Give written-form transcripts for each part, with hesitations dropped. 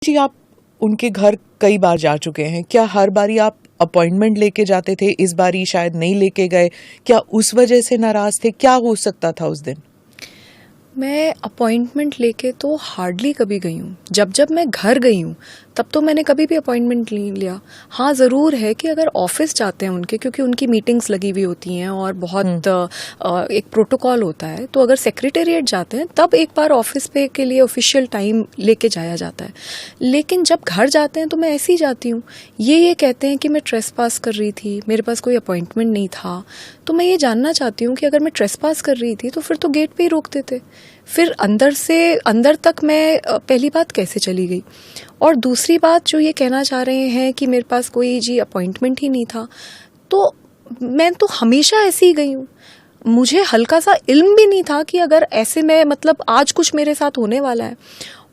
जी, आप उनके घर कई बार जा चुके हैं। क्या हर बारी आप अपॉइंटमेंट लेके जाते थे, इस बारी शायद नहीं लेके गए? क्या उस वजह से नाराज थे? क्या हो सकता था उस दिन? मैं अपॉइंटमेंट लेके तो हार्डली कभी गई हूँ। जब जब मैं घर गई हूँ तब तो मैंने कभी भी अपॉइंटमेंट नहीं लिया। हाँ, ज़रूर है कि अगर ऑफिस जाते हैं उनके, क्योंकि उनकी मीटिंग्स लगी हुई होती हैं और बहुत एक प्रोटोकॉल होता है, तो अगर सेक्रेटेरिएट जाते हैं तब एक बार ऑफिस पे के लिए ऑफिशियल टाइम लेके जाया जाता है। लेकिन जब घर जाते हैं तो मैं ऐसे ही जाती हूँ। ये कहते हैं कि मैं ट्रेसपास कर रही थी, मेरे पास कोई अपॉइंटमेंट नहीं था। तो मैं ये जानना चाहती हूँ कि अगर मैं ट्रेसपास कर रही थी तो फिर तो गेट पे ही रोक देते। फिर अंदर से अंदर तक मैं पहली बात कैसे चली गई, और दूसरी बात जो ये कहना चाह रहे हैं कि मेरे पास कोई जी अपॉइंटमेंट ही नहीं था, तो मैं तो हमेशा ऐसी ही गई हूँ। मुझे हल्का सा इल्म भी नहीं था कि अगर ऐसे में मतलब आज कुछ मेरे साथ होने वाला है।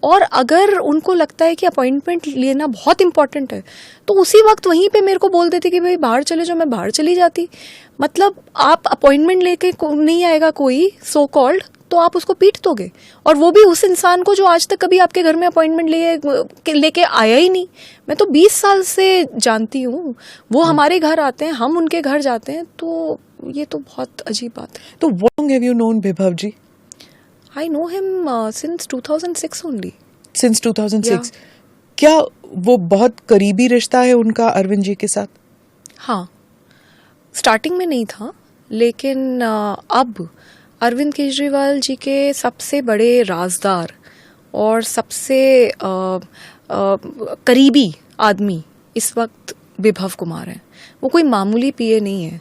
और अगर उनको लगता है कि अपॉइंटमेंट लेना बहुत इंपॉर्टेंट है तो उसी वक्त वहीं पे मेरे को बोल देते कि भाई बाहर चले जाओ, मैं बाहर चली जाती। मतलब आप अपॉइंटमेंट लेके नहीं आएगा कोई सो कॉल्ड तो आप उसको पीट दोगे, और वो भी उस इंसान को जो आज तक कभी आपके घर में अपॉइंटमेंट लेके आया ही नहीं। मैं तो 20 साल से जानती हूँ, वो हमारे घर आते हैं, हम उनके घर जाते हैं, तो ये तो बहुत अजीब बात है। तो what long have you known विभव जी? I know him since 2006 only. Since 2006? Yeah. क्या वो बहुत करीबी रिश्ता है उनका अरविंद जी के साथ? हाँ, स्टार्टिंग में नहीं था, लेकिन अब अरविंद केजरीवाल जी के सबसे बड़े राजदार और सबसे करीबी आदमी इस वक्त विभव कुमार हैं। वो कोई मामूली पीए नहीं है।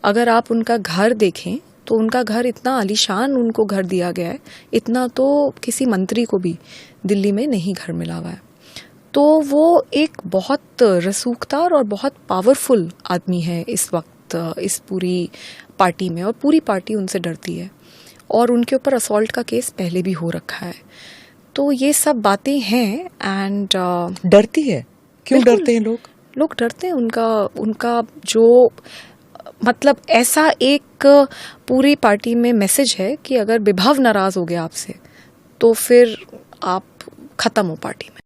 अगर आप उनका घर देखें तो उनका घर इतना आलीशान उनको घर दिया गया है, इतना तो किसी मंत्री को भी दिल्ली में नहीं घर मिला हुआ है। तो वो एक बहुत रसूखदार और बहुत पावरफुल आदमी है इस वक्त इस पूरी पार्टी में, और पूरी पार्टी उनसे डरती है, और उनके ऊपर असॉल्ट का केस पहले भी हो रखा है। तो ये सब बातें हैं। एंड डरती है? क्यों डरते हैं लोग? लोग डरते हैं। उनका जो मतलब ऐसा एक पूरी पार्टी में मैसेज है कि अगर विभव नाराज हो गया आपसे तो फिर आप खत्म हो पार्टी में।